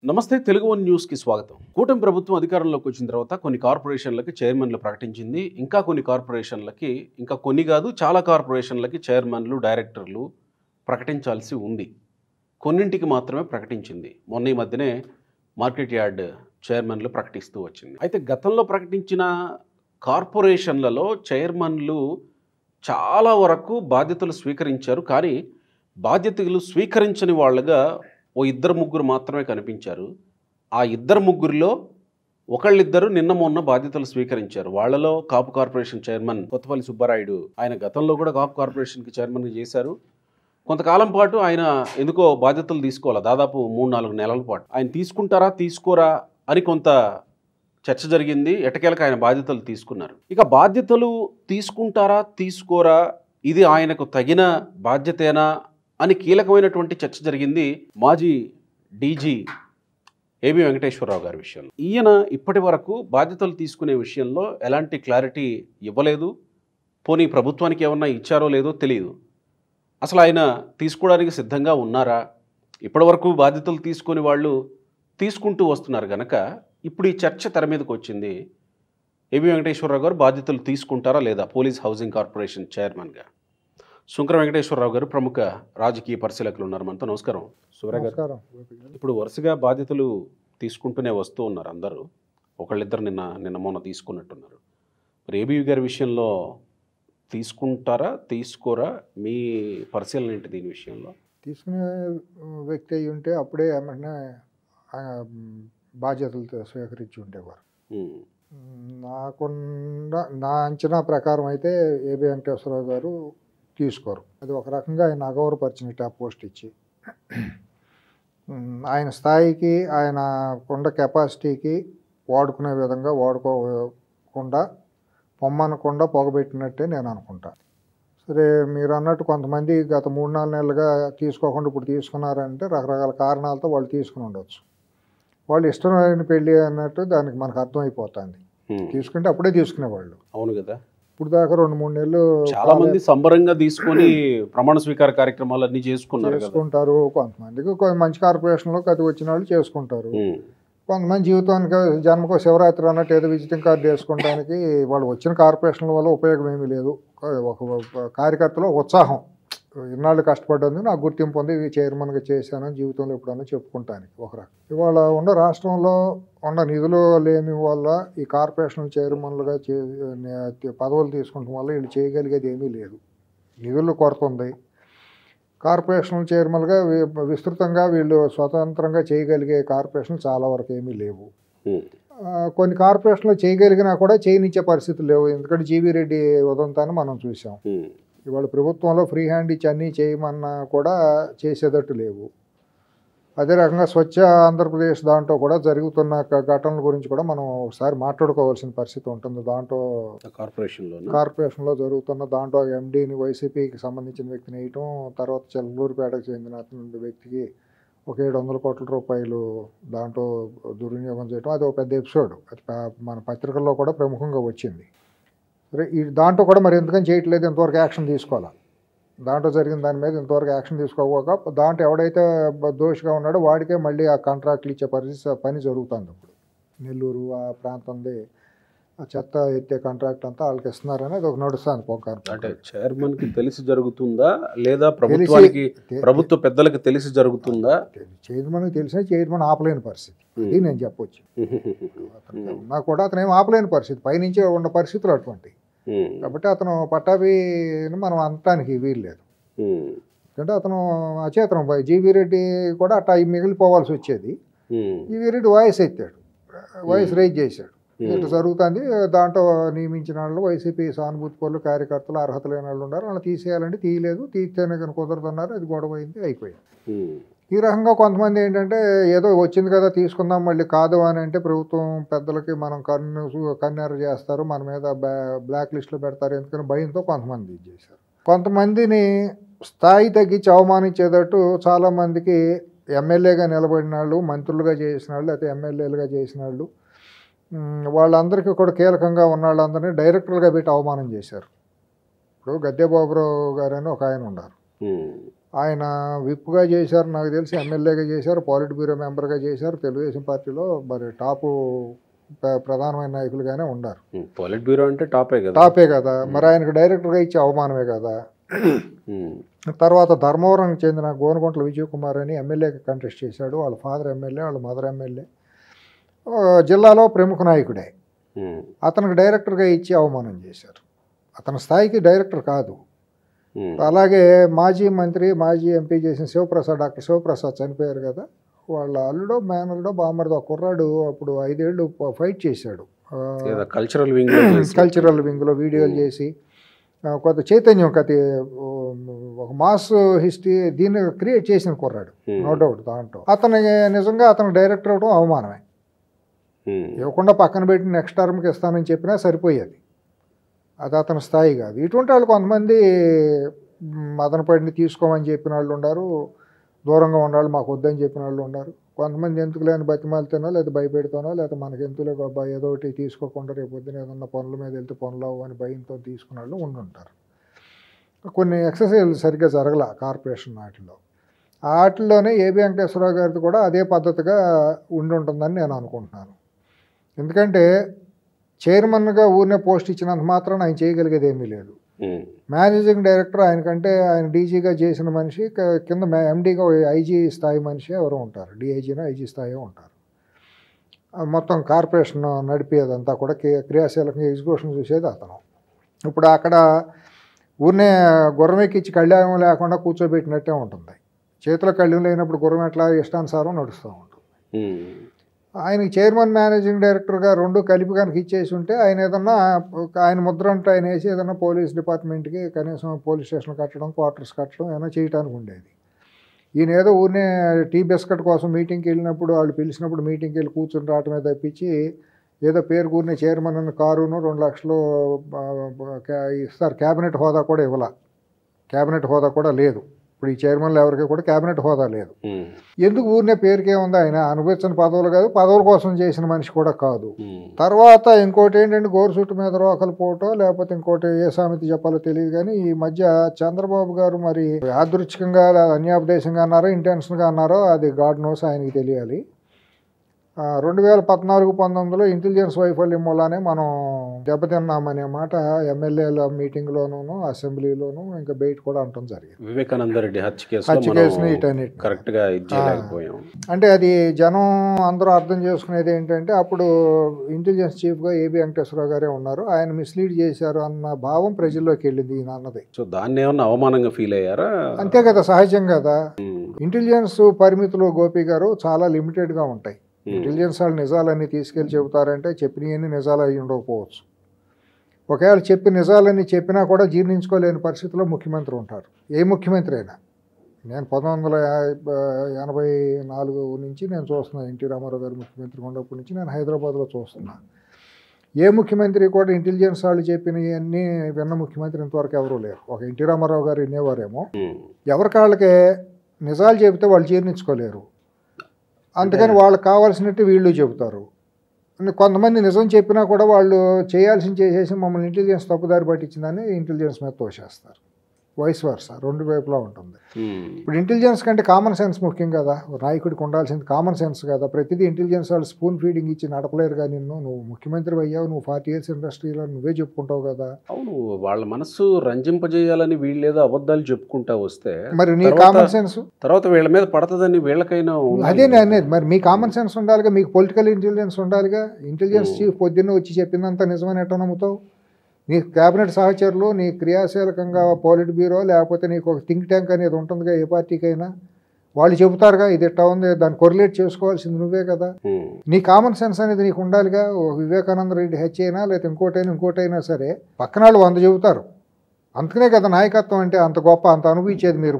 నమస్తే తెలుగు వన్ న్యూస్కి స్వాగతం. కూటమి ప్రభుత్వం అధికారంలోకి వచ్చిన తర్వాత కొన్ని కార్పొరేషన్లకి చైర్మన్లు ప్రకటించింది. ఇంకా కొన్ని కార్పొరేషన్లకి చాలా కార్పొరేషన్లకి చైర్మన్లు, డైరెక్టర్లు ప్రకటించాల్సి ఉంది. కొన్నింటికి మాత్రమే ప్రకటించింది. మొన్న ఈ మధ్యనే మార్కెట్ యార్డ్ చైర్మన్లు ప్రకటిస్తూ వచ్చింది. అయితే గతంలో ప్రకటించిన కార్పొరేషన్లలో చైర్మన్లు చాలా వరకు బాధ్యతలు స్వీకరించారు. కానీ బాధ్యతలు స్వీకరించని వాళ్ళగా ఓ ఇద్దరు ముగ్గురు మాత్రమే కనిపించారు. ఆ ఇద్దరు ముగ్గురిలో ఒకళ్ళిద్దరు నిన్న మొన్న బాధ్యతలు స్వీకరించారు. వాళ్ళలో కాపు కార్పొరేషన్ చైర్మన్ కొత్తపల్లి సుబ్బారాయుడు, ఆయన గతంలో కూడా కాపు కార్పొరేషన్కి చైర్మన్గా చేశారు. కొంతకాలం పాటు ఆయన ఎందుకో బాధ్యతలు తీసుకోవాలి, దాదాపు 3-4 నెలల పాటు. ఆయన తీసుకుంటారా తీసుకోరా అని కొంత చర్చ జరిగింది. ఎట్టకేలకు ఆయన బాధ్యతలు తీసుకున్నారు. ఇక బాధ్యతలు తీసుకుంటారా తీసుకోరా, ఇది ఆయనకు తగిన బాధ్యతేనా అని కీలకమైనటువంటి చర్చ జరిగింది మాజీ డీజీ ఏబి వెంకటేశ్వరరావు గారి విషయంలో. ఈయన ఇప్పటి వరకు బాధ్యతలు తీసుకునే విషయంలో ఎలాంటి క్లారిటీ ఇవ్వలేదు. పోనీ ప్రభుత్వానికి ఏమన్నా ఇచ్చారో లేదో తెలియదు. అసలు ఆయన తీసుకోవడానికి సిద్ధంగా ఉన్నారా? ఇప్పటి వరకు బాధ్యతలు తీసుకుని వాళ్ళు తీసుకుంటూ వస్తున్నారు కనుక ఇప్పుడు ఈ చర్చ తెర మీదకి వచ్చింది. ఏబి వెంకటేశ్వరరావు గారు బాధ్యతలు తీసుకుంటారా లేదా పోలీస్ హౌసింగ్ కార్పొరేషన్ చైర్మన్గా? శుంకర వెంకటేశ్వరరావు గారు ప్రముఖ రాజకీయ పరిశీలకులు ఉన్నారు మనతో. నమస్కారం సుబ్రా గారు. ఇప్పుడు వరుసగా బాధ్యతలు తీసుకుంటూనే వస్తూ ఉన్నారు అందరూ. ఒకళ్ళిద్దరు నిన్న మొన్న తీసుకున్నట్టున్నారు. మరి ఏబీ గారి విషయంలో తీసుకుంటారా తీసుకోరా? మీ పరిశీలన ఏంటి దీని విషయంలో? తీసుకునే వ్యక్తి అయి ఉంటే అప్పుడే ఏమంటే బాధ్యతలు స్వీకరించి ఉండేవారు. నా అంచనా ప్రకారం అయితే ఏబి వెంకటేశ్వరరావు గారు తీసుకోరు. అది ఒక రకంగా ఆయన అగౌరవపరిచినట్టు ఆ పోస్ట్ ఇచ్చి, ఆయన స్థాయికి ఆయన కొండ కెపాసిటీకి వాడుకునే విధంగా వాడుకోకుండా పొమ్మనకుండా పొగబెట్టినట్టే నేను అనుకుంటా. సరే, మీరు అన్నట్టు కొంతమంది గత 3-4 నెలలుగా తీసుకోకుండా ఇప్పుడు తీసుకున్నారంటే రకరకాల కారణాలతో వాళ్ళు తీసుకుని ఉండవచ్చు. వాళ్ళు ఇష్టమైన పెళ్ళి అన్నట్టు దానికి మనకు అర్థమైపోతుంది. తీసుకుంటే అప్పుడే తీసుకునేవాళ్ళు. అవును కదా. ఇప్పుడు దాకా 2-3 నెలలు చాలా మంది సంబరంగా తీసుకొని ప్రమాణ స్వీకార కార్యక్రమాలు అన్ని చేసుకుంటారు. కొంతమందికి మంచి కార్పొరేషన్లోకి అది వచ్చిన వాళ్ళు చేసుకుంటారు. కొంతమంది జీవితానికి జన్మకు శివరాత్రి అన్నట్టు ఏదో విజిటింగ్ కార్డు వేసుకోవడానికి వాళ్ళు వచ్చిన కార్పొరేషన్ల వల్ల ఉపయోగం ఏమీ లేదు. ఒక కార్యకర్తలో ఉత్సాహం, ఇన్నాళ్ళు కష్టపడ్డందుకు నాకు గుర్తింపు ఉంది, ఇది చైర్మన్గా చేశానని జీవితంలో ఎప్పుడన్నా చెప్పుకుంటానికి ఒక రకం. ఇవాళ ఉన్న రాష్ట్రంలో ఉన్న నిధులు లేని వల్ల ఈ కార్పొరేషన్ చైర్మన్లుగా పదవులు తీసుకుంటాం వల్ల వీళ్ళు చేయగలిగేది ఏమీ లేదు. నిధులు కొరత ఉంది. కార్పొరేషన్ చైర్మన్గా విస్తృతంగా వీళ్ళు స్వతంత్రంగా చేయగలిగే కార్పొరేషన్లు చాలా వరకు ఏమీ లేవు. కొన్ని కార్పొరేషన్లు చేయగలిగినా కూడా చేయనిచ్చే పరిస్థితులు లేవు. ఎందుకంటే జీవీ రెడ్డి ఉదంతాన్ని మనం చూసాం. ఇవాళ ప్రభుత్వంలో ఫ్రీ హ్యాండ్ ఇచ్చి అన్నీ చేయమన్నా కూడా చేసేటట్టు లేవు. అదే రకంగా స్వచ్ఛ ఆంధ్రప్రదేశ్ దాంట్లో కూడా జరుగుతున్న ఘటనల గురించి కూడా మనం ఒకసారి మాట్లాడుకోవాల్సిన పరిస్థితి ఉంటుంది. దాంట్లో కార్పొరేషన్లో జరుగుతున్న దాంట్లో ఎండీని వైసీపీకి సంబంధించిన వ్యక్తిని వేయటం, తర్వాత చెల్లూరుపేటకు చెందిన వ్యక్తికి ఒక 700 కోట్ల రూపాయలు దాంట్లో దుర్వినియోగం చేయడం, అది ఒక పెద్ద ఎపిసోడ్. అది మన పత్రికల్లో కూడా ప్రముఖంగా వచ్చింది. సరే, ఈ దాంట్లో కూడా మరి ఎందుకని చేయట్లేదు, ఇంతవరకు యాక్షన్ తీసుకోవాలి. దాంట్లో జరిగిన దాని మీద ఇంతవరకు యాక్షన్ తీసుకోకపోక దాంట్లో ఎవడైతే దోషిగా ఉన్నాడో వాడికే మళ్ళీ ఆ కాంట్రాక్ట్లు ఇచ్చే పని జరుగుతుంది. ఇప్పుడు నెల్లూరు ఆ ప్రాంతంలో ఆ చెత్త ఎత్తే కాంట్రాక్ట్ అంతా వాళ్ళకి ఇస్తున్నారని అది ఒక నడుస్తుంది. అంటే చైర్మన్కి తెలిసి జరుగుతుందా లేదా ప్రభుత్వ పెద్దలకు తెలిసి జరుగుతుందా? చైర్మన్కి తెలిసిన చైర్మన్ ఆపలేని పరిస్థితి ఇది నేను చెప్పొచ్చు. ఉన్నా కూడా అతను ఏం ఆపలేని పరిస్థితి, పైనుంచే ఉన్న పరిస్థితులు అటువంటి. కాబట్టి అతను పట్టాభిని మనం అనటానికి వీల్లేదు. ఎందుకంటే అతను అచేతనం. జీవీ రెడ్డి కూడా అట్టా మిగిలిపోవాల్సి వచ్చేది. జీవీ రెడ్డి వాయిస్ ఎత్తాడు, వాయిస్ రైజ్ చేశాడు. ఇట్లా జరుగుతుంది, దాంట్లో నియమించిన వాళ్ళు వైసీపీ సానుభూతి పనులు కార్యకర్తలు అర్హత లేని వాళ్ళు ఉన్నారు, వాళ్ళు తీసేయాలంటే తీయలేదు, తీస్తేనే కానీ కుదరదన్నారు. అది గొడవ అయింది, అయిపోయింది. ఈ రకంగా కొంతమంది ఏంటంటే ఏదో వచ్చింది కదా తీసుకుందాం, మళ్ళీ కాదు అని అంటే ప్రభుత్వం పెద్దలకి మనం కన్నెర చేస్తారు, మన మీద బ్లాక్ లిస్టులో పెడతారు ఎందుకని భయంతో కొంతమంది ఇది చేశారు. కొంతమందిని స్థాయి తగ్గించి అవమానించేటట్టు చాలామందికి ఎమ్మెల్యేగా నిలబడిన వాళ్ళు, మంత్రులుగా చేసిన వాళ్ళు, లేకపోతే ఎమ్మెల్యేలుగా చేసిన వాళ్ళు, వాళ్ళందరికీ కూడా కీలకంగా ఉన్న వాళ్ళందరినీ డైరెక్టర్లుగా పెట్టి అవమానం చేశారు. ఇప్పుడు గద్దె బాబురావు గారు అని ఒక ఆయన ఉన్నారు. ఆయన విప్గా చేశారు, నాకు తెలిసి ఎమ్మెల్యేగా చేశారు, పాలిట్ బ్యూరో మెంబర్గా చేశారు, తెలుగుదేశం పార్టీలో మరి టాపు ప్రధానమైన నాయకులుగానే ఉన్నారు. పాలిట్ బ్యూరో అంటే టాపే కదా, మరి ఆయనకు డైరెక్టర్గా ఇచ్చే అవమానమే కదా. తర్వాత ధర్మవరంకి చెందిన గోనగుంట్ల విజయ్ కుమార్ అని ఎమ్మెల్యేగా కంటెస్ట్ చేశాడు. వాళ్ళ ఫాదర్ ఎమ్మెల్యే, వాళ్ళ మదర్ ఎమ్మెల్యే, జిల్లాలో ప్రముఖ నాయకుడే. అతనికి డైరెక్టర్గా ఇచ్చి అవమానం చేశారు. అతని స్థాయికి డైరెక్టర్ కాదు. అలాగే మాజీ మంత్రి, మాజీ ఎంపీ చేసిన శివప్రసాద్, డాక్టర్ శివప్రసాద్ చనిపోయారు కదా, వాళ్ళ అల్లుడో మేనల్డో బామ్మర్దో కుర్రాడు అప్పుడు 5 ఏళ్ళు ఫైట్ చేశాడు కల్చరల్ వింగ్లో వీడియోలు చేసి కొంత చైతన్యం ఒక మాస్ హిస్టరీ దీన్ని క్రియేట్ చేసిన కుర్రాడు, నో డౌట్. దాంట్లో నిజంగా అతను డైరెక్టర్ అవడం అవమానమే. ఇవ్వకుండా పక్కన పెట్టి నెక్స్ట్ టర్మ్కి ఇస్తానని చెప్పినా సరిపోయేది. అది అతని స్థాయి కాదు. ఇటువంటి వాళ్ళు కొంతమంది మదన పడిని తీసుకోమని చెప్పిన వాళ్ళు ఉన్నారు, దూరంగా ఉండాలి మాకు వద్దని చెప్పిన వాళ్ళు ఉన్నారు. కొంతమంది ఎందుకు లేని బతిమాలతోనో లేదా భయపెడుతానో లేదా మనకి ఎందులో అబ్బాయి ఏదో ఒకటి తీసుకోకుండా రేపు పొద్దున ఏదన్నా పనుల మీద వెళ్తే పనులు అని భయంతో తీసుకున్న వాళ్ళు ఉండుంటారు. కొన్ని ఎక్సర్సైజ్లు సరిగ్గా జరగల కార్పొరేషన్ వాటిల్లోనే ఏబి వెంకటేశ్వరరావు గారిది కూడా అదే పద్ధతిగా ఉంటుందని నేను అనుకుంటున్నాను. ఎందుకంటే చైర్మన్గా ఊరినే పోస్ట్ ఇచ్చినంత మాత్రాన ఆయన చేయగలిగేది ఏమీ లేదు. మేనేజింగ్ డైరెక్టర్ ఆయనకంటే ఆయన డీజీగా చేసిన మనిషి, కింద ఎండీగా ఐజీ స్థాయి మనిషి ఎవరు ఉంటారు, డిఐజీనో ఐజీ స్థాయి ఉంటారు. మొత్తం కార్పొరేషన్ నడిపేదంతా కూడా క్రియాశీలకంగా ఎగ్జిక్యూషన్ చూసేది అతను. ఇప్పుడు అక్కడ ఊరినే గుర్రం ఎక్కించి కళ్యాణం లేకుండా కూర్చోబెట్టినట్టే ఉంటుంది. చేతిలో కళ్యాణం లేనప్పుడు గుర్రం ఎట్లా ఇష్టానుసారం నడుస్తూ ఉంటుంది. ఆయనకి చైర్మన్, మేనేజింగ్ డైరెక్టర్గా రెండు కలిపి కనుక ఇచ్చేసి ఉంటే ఆయన ఏదన్నా ఆయన ముద్ర అంటే ఆయన వేసి ఏదన్నా పోలీస్ డిపార్ట్మెంట్కి కనీసం పోలీస్ స్టేషన్ కట్టడం, క్వార్టర్స్ కట్టడం ఏమైనా చేయడానికి ఉండేది. ఈయన ఏదో ఊరినే టీ బిస్కెట్ కోసం మీటింగ్కి వెళ్ళినప్పుడు వాళ్ళు పిలిచినప్పుడు మీటింగ్కి వెళ్ళి కూర్చుని రావటమే తప్పించి ఏదో పేరు కూరిన చైర్మన్ అన్న కారును 2 లక్షలు ఇస్తారు. క్యాబినెట్ హోదా కూడా ఇవ్వాల, క్యాబినెట్ హోదా కూడా లేదు. ఇప్పుడు ఈ చైర్మన్లు ఎవరికి కూడా క్యాబినెట్ హోదా లేదు. ఎందుకు ఊరినే పేరుకే ఉంది, ఆయన అనుభవించిన పదవులు కాదు, పదవుల కోసం చేసిన మనిషి కూడా కాదు. తర్వాత ఇంకోటి ఏంటంటే గోరు చుట్టు మీద రోకలు పోవటం, లేకపోతే ఇంకోటి ఏ సామెత చెప్పాలో తెలియదు కానీ ఈ మధ్య చంద్రబాబు గారు మరి యాదృచ్ఛికంగా అన్యాపదేశంగా అన్నారో ఇంటెన్షన్గా అన్నారో అది గాడ్ నోస్, ఆయనకి తెలియాలి. 2014-19లో ఇంటెలిజెన్స్ వైఫల్యం వల్లనే మనం దెబ్బతిన్నామనే మాట ఎమ్మెల్యేల మీటింగ్లోనూ అసెంబ్లీలోనూ ఇంకా బయట కూడా అంటం జరిగింది. వివేకానంద రెడ్డి హత్య కేసుని ఇటన్నిటి కరెక్ట్గా అంటే అది జనం అందరూ అర్థం చేసుకునేది ఏంటంటే అప్పుడు ఇంటెలిజెన్స్ చీఫ్గా ఏబి వెంకటేశ్వరరావు గారే ఉన్నారు, ఆయన మిస్లీడ్ చేశారు అన్న భావం ప్రజల్లోకి వెళ్ళింది ఈయన అన్నది. సో దాన్ని ఏమన్నా అవమానంగా ఫీల్ అయ్యారా? అంతే కదా, సహజం కదా. ఇంటెలిజెన్స్ పరిమితులు గోపి గారు చాలా లిమిటెడ్గా ఉంటాయి. ఇంటెలిజెన్స్ వాళ్ళు నిజాలన్నీ తీసుకెళ్ళి చెబుతారంటే చెప్పినవన్నీ నిజాలు అయి ఉండకపోవచ్చు. ఒకవేళ చెప్పి నిజాలన్నీ చెప్పినా కూడా జీర్ణించుకోలేని పరిస్థితిలో ముఖ్యమంత్రి ఉంటారు, ఏ ముఖ్యమంత్రి అయినా. నేను 1984 నుంచి నేను చూస్తున్నాను, ఎన్టీ రామారావు గారు ముఖ్యమంత్రిగా ఉన్నప్పటి నుంచి నేను హైదరాబాద్లో చూస్తున్నాను. ఏ ముఖ్యమంత్రి కూడా ఇంటెలిజెన్స్ వాళ్ళు చెప్పినవన్నీ విన్న ముఖ్యమంత్రి ఇంతవరకు ఎవరూ లేరు. ఒక ఎన్టీ రామారావు గారు వినేవారేమో, ఎవరికాళ్ళకే నిజాలు చెబితే వాళ్ళు జీర్ణించుకోలేరు, అందుకని వాళ్ళకి కావాల్సినట్టు వీళ్ళు చెబుతారు. కొంతమంది నిజం చెప్పినా కూడా వాళ్ళు చేయాల్సింది చేసేసి మమ్మల్ని ఇంటెలిజెన్స్ తప్పుదారి పట్టించిందని ఇంటెలిజెన్స్ మీద తోసేస్తారు. వైస్ వర్సా, రెండు వైపులా ఉంటుంది. ఇప్పుడు ఇంటెలిజెన్స్ కంటే కామన్ సెన్స్ ముఖ్యం కదా, నాయకుడికి ఉండాల్సింది కామన్ సెన్స్ కదా. ప్రతిదీ ఇంటెలిజెన్స్ వాళ్ళు స్పూన్ ఫీడింగ్ ఇచ్చి నడపలేరుగా నిన్ను. నువ్వు ముఖ్యమంత్రి అయ్యావు, నువ్వు 40 years ఇండస్ట్రీలో నువ్వే చెప్పుకుంటావు కదా. అవును, వాళ్ళ మనసు రంజింపజేయాలని వీళ్ళేదో అబద్ధాలు చెప్పుకుంటా వస్తే మరి నీ కామన్ సెన్స్ తర్వాత వీళ్ళ మీద పడుతుందని వీళ్ళకైనా అదే అనేది. మరి మీ కామన్ సెన్స్ ఉండాలిగా, మీకు పొలిటికల్ ఇంటెలిజెన్స్ ఉండాలిగా. ఇంటెలిజెన్స్ చీఫ్ పొద్దున్న వచ్చి చెప్పిందంతా నిజమని ఎట్లా నమ్ముతావు? నీ క్యాబినెట్ సహచరులు, నీ క్రియాశీలకంగా పాలిట్ బ్యూరో, లేకపోతే నీకు ఒక థింక్ ట్యాంక్ అనేది ఉంటుందిగా ఏ పార్టీకైనా, వాళ్ళు చెబుతారుగా ఇది ఎట్లా ఉంది, దాన్ని కొరిలేట్ చేసుకోవాల్సింది నువ్వే కదా. నీ కామన్ సెన్స్ అనేది నీకు ఉండాలిగా. వివేకానంద రెడ్డి హత్య అయినా లేకపోతే ఇంకోటైనా సరే పక్కన వాళ్ళు 100 చెబుతారు. అందుకనే కదా నాయకత్వం అంటే అంత గొప్ప, అంత అనుభవించేది. మీరు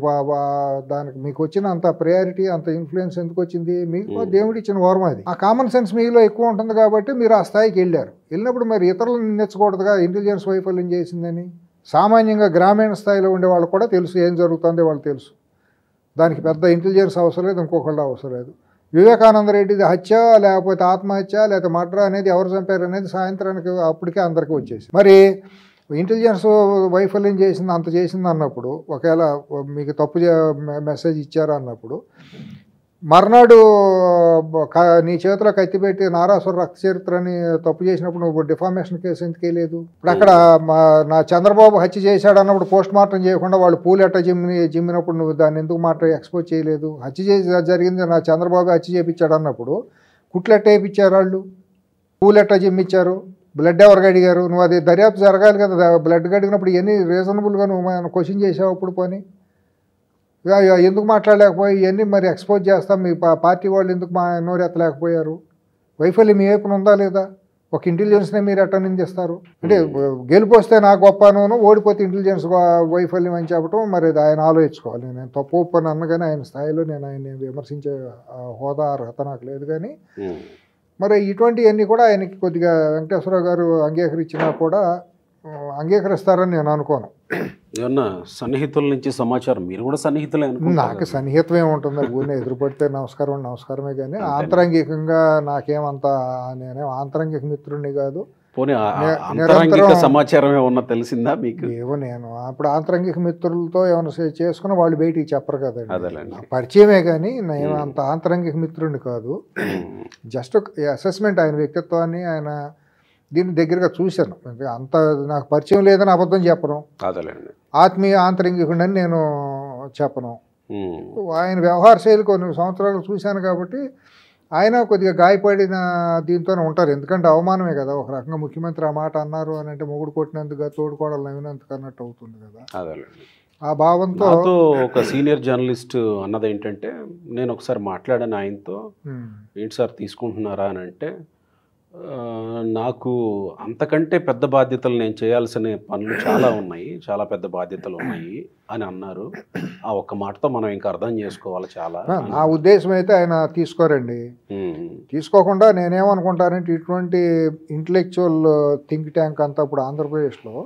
దానికి మీకు వచ్చిన అంత ప్రయారిటీ, అంత ఇన్ఫ్లుయెన్స్ ఎందుకు వచ్చింది? మీకు దేవుడు ఇచ్చిన వరం అది. ఆ కామన్ సెన్స్ మీలో ఎక్కువ ఉంటుంది కాబట్టి మీరు ఆ స్థాయికి వెళ్ళారు. వెళ్ళినప్పుడు మరి ఇతరులను నిందించకూడదుగా ఇంటెలిజెన్స్ వైఫల్యం చేసిందని. సామాన్యంగా గ్రామీణ స్థాయిలో ఉండే వాళ్ళు కూడా తెలుసు ఏం జరుగుతుందో, వాళ్ళు తెలుసు. దానికి పెద్ద ఇంటెలిజెన్స్ అవసరం లేదు, ఇంకొకళ్ళు అవసరం లేదు. వివేకానంద రెడ్డిది హత్య లేకపోతే ఆత్మహత్య లేకపోతే మర్డర్ అనేది ఎవరు చంపారు అనేది సాయంత్రానికి అప్పటికే అందరికీ వచ్చేసి. మరి ఇంటెలిజెన్స్ వైఫల్యం చేసింది అంత చేసింది అన్నప్పుడు, ఒకవేళ మీకు తప్పు మెసేజ్ ఇచ్చారు అన్నప్పుడు, మర్నాడు నీ చేతిలో కత్తి పెట్టి నారాసుర రక్త చరిత్రని తప్పు చేసినప్పుడు నువ్వు డిఫామేషన్ కేసు ఎందుకు వేయలేదు? ఇప్పుడు అక్కడ నా చంద్రబాబు హత్య చేశాడు అన్నప్పుడు పోస్ట్ మార్టం చేయకుండా వాళ్ళు పూలు ఎట్ట జిమ్మినప్పుడు నువ్వు దాన్ని ఎందుకు ఎక్స్పోజ్ చేయలేదు? హత్య చేసి జరిగింది నా చంద్రబాబు హత్య చేయించాడు అన్నప్పుడు కుట్లు ఎట్ట వేయించారు, వాళ్ళు పూలు ఎట్ట జిమ్మిచ్చారు, బ్లడ్ ఎవరు గడిగారు? నువ్వు అది దర్యాప్తు జరగాలి కదా. బ్లడ్ గడిగినప్పుడు ఎన్ని రీజనబుల్గా నువ్వు క్వశ్చన్ చేసావు అప్పుడు? పోనీ ఎందుకు మాట్లాడలేకపోయి ఇవన్నీ మరి ఎక్స్పోజ్ చేస్తాం, మీ పార్టీ వాళ్ళు ఎందుకు నోరెత్తలేకపోయారు? వైఫల్యం మీ వైపున ఉందా లేదా? ఒక ఇంటెలిజెన్స్నే మీరు ఎట్లా నిందిస్తారు? అంటే గెలిపోస్తే నా గొప్పను, ఓడిపోతే ఇంటెలిజెన్స్ వైఫల్యం అని చెప్పడం మరి ఆయన ఆలోచించుకోవాలి. నేను తప్పు ఒప్పని అన్నగానే ఆయన స్థాయిలో నేను ఆయన విమర్శించే హోదా అర్హత నాకు లేదు. కానీ మరి ఇటువంటివన్నీ కూడా ఆయనకి కొద్దిగా వెంకటేశ్వరరావు గారు అంగీకరించినా కూడా అంగీకరిస్తారని నేను అనుకోను. ఏమన్నా సన్నిహితుల నుంచి సమాచారం, మీరు కూడా సన్నిహితులే? నాకు సన్నిహితం ఏముంటుంది, ఊరిని ఎదురుపడితే నమస్కారమే. కానీ ఆంతరంగికంగా నాకేమంత, నేనేం ఆంతరంగిక మిత్రుడిని కాదు. సమాచారం ఏమన్నా తెలిసిందా మీకు? ఏవో నేను అప్పుడు ఆంతరంగిక మిత్రులతో ఏమైనా చేసుకుని వాళ్ళు బయటికి చెప్పరు కదండి, పరిచయమే. కానీ నేను అంత ఆంతరంగిక మిత్రుడిని కాదు. జస్ట్ అసెస్మెంట్ ఆయన వ్యక్తిత్వాన్ని, ఆయన దీన్ని దగ్గరగా చూశాను. అంత నాకు పరిచయం లేదని అబద్ధం చెప్పను, ఆత్మీయ ఆంతరంగికుండని నేను చెప్పను. ఆయన వ్యవహార శైలి కొన్ని సంవత్సరాలు చూశాను కాబట్టి ఆయన కొద్దిగా గాయపడిన దీంతోనే ఉంటారు. ఎందుకంటే అవమానమే కదా ఒక రకంగా. ముఖ్యమంత్రి ఆ మాట అన్నారు అని అంటే మొగుడు కొట్టినందుకు తోడుకోవడం నవ్వినందుకు అన్నట్టు అవుతుంది కదా. ఆ భావంతో ఒక సీనియర్ జర్నలిస్ట్ అన్నది ఏంటంటే, నేను ఒకసారి మాట్లాడాను ఆయనతో, ఏంటి సార్ తీసుకుంటున్నారా అని అంటే, నాకు అంతకంటే పెద్ద బాధ్యతలు నేను చేయాల్సిన పనులు చాలా ఉన్నాయి, చాలా పెద్ద బాధ్యతలు ఉన్నాయి అని అన్నారు. ఆ ఒక్క మాటతో మనం ఇంకా అర్థం చేసుకోవాలి చాలా. నా ఉద్దేశం అయితే ఆయన తీసుకోరండి. తీసుకోకుండా నేనేమనుకుంటానంటే, ఇటువంటి ఇంటలెక్చువల్ థింక్ ట్యాంక్ అంతా ఇప్పుడు ఆంధ్రప్రదేశ్లో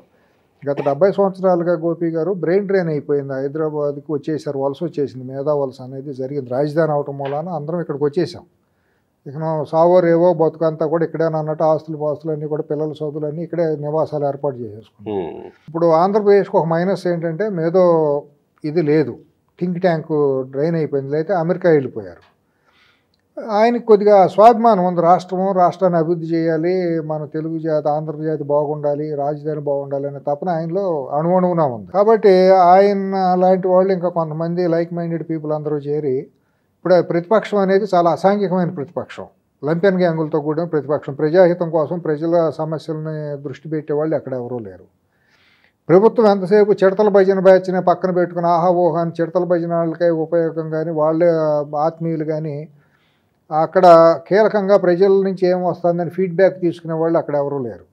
గత 70 సంవత్సరాలుగా గోపి గారు బ్రెయిన్ డ్రైన్ అయిపోయింది. హైదరాబాద్కి వచ్చేసారు, వలస వచ్చేసింది, మేధా వలస అనేది జరిగింది. రాజధాని అవటం మూలాన అందరం ఇక్కడికి వచ్చేసాం. ఇక సావో రేవో బతుకంతా కూడా ఇక్కడే అన్నట్టు పాస్తులు అన్నీ కూడా పిల్లల చదువులన్నీ ఇక్కడే నివాసాలు ఏర్పాటు చేసేసుకున్నాం. ఇప్పుడు ఆంధ్రప్రదేశ్కి ఒక మైనస్ ఏంటంటే, మేధో ఇది లేదు, థింక్ ట్యాంక్ డ్రైన్ అయిపోయింది. అయితే అమెరికా వెళ్ళిపోయారు. ఆయనకి కొద్దిగా స్వాభిమానం ఉంది, రాష్ట్రాన్ని అభివృద్ధి చేయాలి, మన తెలుగు జాతి ఆంధ్రజాతి బాగుండాలి, రాజధాని బాగుండాలి అనే తపన ఆయనలో అణువణువునా ఉంది. కాబట్టి ఆయన లాంటి వాళ్ళు ఇంకా కొంతమంది లైక్ మైండెడ్ పీపుల్ అందరూ చేరి, ఇప్పుడు ప్రతిపక్షం అనేది చాలా అసాంఘికమైన ప్రతిపక్షం, లంపెన్ గ్యాంగులతో కూడిన ప్రతిపక్షం. ప్రజాహితం కోసం ప్రజల సమస్యలని దృష్టి పెట్టేవాళ్ళు ఎక్కడ ఎవరూ లేరు. ప్రభుత్వం ఎంతసేపు చిడతల భజన బ్యాచ్ని పక్కన పెట్టుకుని ఆహా ఓహా అని చిడతల భజన వాళ్ళకై ఉపయోగం కానీ, వాళ్ళే ఆత్మీయులు కానీ, అక్కడ కీలకంగా ప్రజల నుంచి ఏం వస్తుందని ఫీడ్బ్యాక్ తీసుకునే వాళ్ళు అక్కడ ఎవరూ లేరు.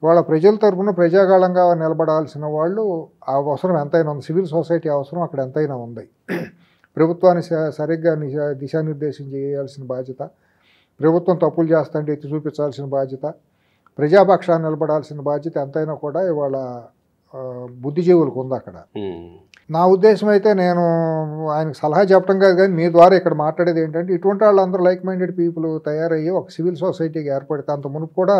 వాళ్ళ ప్రజల తరఫున ప్రజాగాళంగా నిలబడాల్సిన వాళ్ళు ఆ అవసరం ఎంతైనా ఉంది. సివిల్ సొసైటీ అవసరం అక్కడ ఎంతైనా ఉంది. ప్రభుత్వాన్ని సరిగ్గా దిశానిర్దేశం చేయాల్సిన బాధ్యత, ప్రభుత్వం తప్పులు చేస్తుంటే ఎత్తి చూపించాల్సిన బాధ్యత, ప్రజాపక్షాన్ని నిలబడాల్సిన బాధ్యత ఎంతైనా కూడా ఇవాళ బుద్ధిజీవులకు ఉంది అక్కడ. నా ఉద్దేశం అయితే, నేను ఆయనకు సలహా చెప్పడం కాదు కానీ మీ ద్వారా ఇక్కడ మాట్లాడేది ఏంటంటే, ఇటువంటి వాళ్ళందరూ లైక్ మైండెడ్ పీపుల్ తయారయ్యి ఒక సివిల్ సొసైటీకి ఏర్పడితే, అంత మునుపు కూడా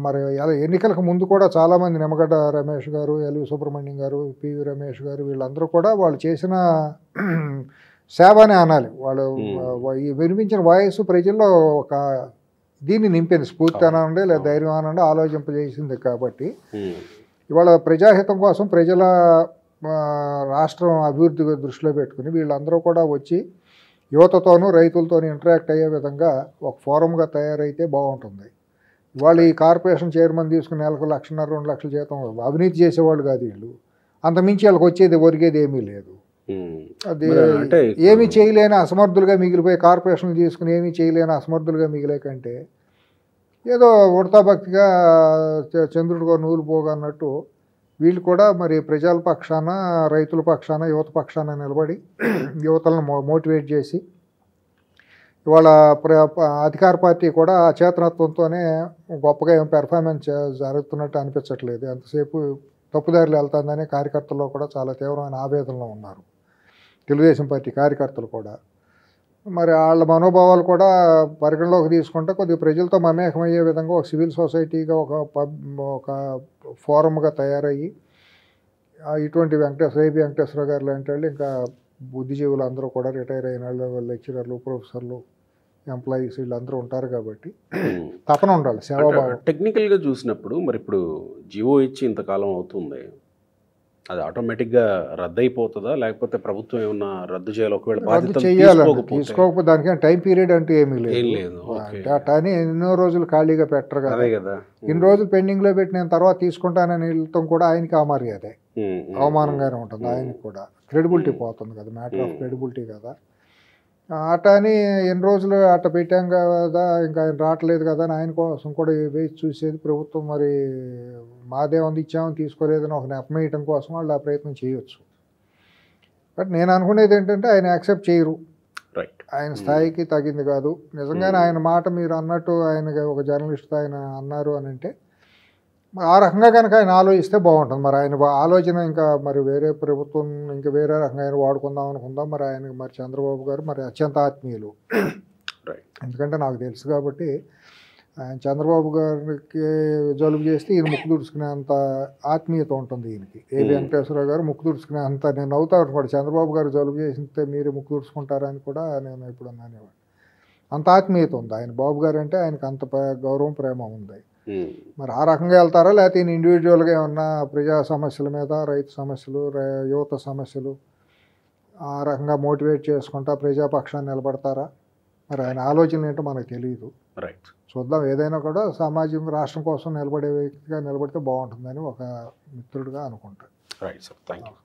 మరి ఎన్నికలకు ముందు కూడా చాలామంది నిమ్మగడ్డ రమేష్ గారు, ఎల్వి సుబ్రహ్మణ్యం గారు, పివి రమేష్ గారు, వీళ్ళందరూ కూడా వాళ్ళు చేసిన సేవనే అనాలి. వాళ్ళు వినిపించిన వాయిస్ ప్రజల్లో ఒక దీన్ని నింపింది, స్ఫూర్తి అనండి లేదా ధైర్యం అనండి, ఆలోచింపజేసింది. కాబట్టి ఇవాళ ప్రజాహితం కోసం ప్రజల రాష్ట్రం అభివృద్ధి దృష్టిలో పెట్టుకుని వీళ్ళందరూ కూడా వచ్చి యువతతోనూ రైతులతోనూ ఇంటరాక్ట్ అయ్యే విధంగా ఒక ఫోరంగా తయారైతే బాగుంటుంది. వాళ్ళు ఈ కార్పొరేషన్ చైర్మన్ తీసుకుని నెలకు 1,00,000 2 లక్షల జీతం అవినీతి చేసేవాళ్ళు కాదు వీళ్ళు. అంతమించి వాళ్ళకి వచ్చేది ఒరిగేది ఏమీ లేదు. అది ఏమీ చేయలేని అసమర్థులుగా మిగిలిపోయి, కార్పొరేషన్లు తీసుకుని ఏమీ చేయలేని అసమర్థులుగా మిగిలే కంటే ఏదో ఉడతా భక్తిగా చంద్రుడిగా నూలు పోగన్నట్టు వీళ్ళు కూడా మరి ప్రజల పక్షాన, రైతుల పక్షాన, యువత పక్షాన నిలబడి యువతలను మోటివేట్ చేసి, ఇవాళ అధికార పార్టీ కూడా ఆ చేతనత్వంతోనే గొప్పగా ఏం పెర్ఫార్మెన్స్ జరుగుతున్నట్టు అనిపించట్లేదు. ఎంతసేపు తప్పుదారిలో వెళ్తుందని కార్యకర్తల్లో కూడా చాలా తీవ్రమైన ఆవేదనలో ఉన్నారు, తెలుగుదేశం పార్టీ కార్యకర్తలు కూడా. మరి వాళ్ళ మనోభావాలు కూడా పరిగణలోకి తీసుకుంటే కొద్దిగా ప్రజలతో మమేకమయ్యే విధంగా ఒక సివిల్ సొసైటీగా ఒక ఫోరంగా తయారయ్యి ఇటువంటి ఏబి వెంకటేశ్వర గారు లాంటి వాళ్ళు ఇంకా బుద్ధిజీవులు అందరూ కూడా రిటైర్ అయిన వాళ్ళు లెక్చరర్లు ప్రొఫెసర్లు ఎంప్లాయీస్ వీళ్ళందరూ ఉంటారు కాబట్టి తపన ఉండాలి సేవాభావం. టెక్నికల్గా చూసినప్పుడు మరి ఇప్పుడు జియో ఇచ్చి ఇంతకాలం అవుతుంది, అది ఆటోమేటిక్గా రద్దు అయిపోతుందా లేకపోతే ప్రభుత్వం ఏమన్నా రద్దు చేయాలి? ఒకవేళ బాధ్యతలు తీసుకోకపోతే దానికి టైం పీరియడ్ అంటూ ఏమీ లేదు. అంటే అట్టని ఎన్నో రోజులు ఖాళీగా పెట్టరు కదా. ఇన్ని రోజులు పెండింగ్లో పెట్టి నేను తర్వాత తీసుకుంటానని వెళ్తాం కూడా ఆయనకి అమర్యాదే, అవమానంగానే ఉంటుంది. ఆయనకి కూడా క్రెడిబిలిటీ పోతుంది కదా, మ్యాటర్ ఆఫ్ క్రెడిబిలిటీ కదా. అట అని ఎన్ని రోజులు అట్ట పెట్టాం కదా, ఇంకా ఆయన రావట్లేదు కదా అని ఆయన కోసం కూడా వేచి చూసేది ప్రభుత్వం. మరి మాదేముంది ఇచ్చామని తీసుకోలేదని ఒక నెపమేయటం కోసం వాళ్ళు ఆ ప్రయత్నం చేయొచ్చు. బట్ నేను అనుకునేది ఏంటంటే ఆయన యాక్సెప్ట్ చేయరు, ఆయన స్థాయికి తగింది కాదు. నిజంగానే ఆయన మాట మీరు అన్నట్టు ఆయన ఒక జర్నలిస్ట్ ఆయన అన్నారు అని అంటే ఆ రకంగా కనుక ఆయన ఆలోచిస్తే బాగుంటుంది. మరి ఆయన ఆలోచన ఇంకా మరి వేరే ప్రభుత్వం ఇంకా వేరే రకంగా ఆయన వాడుకుందాం అనుకుందాం. మరి ఆయనకి మరి చంద్రబాబు గారు మరి అత్యంత ఆత్మీయులు, ఎందుకంటే నాకు తెలుసు కాబట్టి. ఆయన చంద్రబాబు గారికి జలుబు చేస్తే ఈయన ముక్కు తుడుచుకునేంత ఆత్మీయత ఉంటుంది ఈయనకి. ఏబి వెంకటేశ్వర గారు ముక్కు తుడుచుకునేంత, నేను నవ్వుతా కూడా చంద్రబాబు గారు జలుబు చేస్తే మీరు ముక్కు తుడుచుకుంటారని కూడా నేను ఇప్పుడు అనేవాడిని. అంత ఆత్మీయత ఉంది ఆయన బాబు గారు అంటే, ఆయనకు అంత గౌరవం ప్రేమ ఉంది. మరి ఆ రకంగా వెళ్తారా లేకపోతే ఈయన ఇండివిజువల్గా ఏమన్నా ప్రజా సమస్యల మీద, రైతు సమస్యలు, యువత సమస్యలు ఆ రకంగా మోటివేట్ చేసుకుంటా ప్రజాపక్షాన్ని నిలబడతారా? మరి ఆయన ఆలోచన ఏంటో మనకు తెలియదు. చూద్దాం. ఏదైనా కూడా సమాజం రాష్ట్రం కోసం నిలబడే వ్యక్తిగా నిలబడితే బాగుంటుందని ఒక మిత్రుడిగా అనుకుంటాను. Right sir, thank you.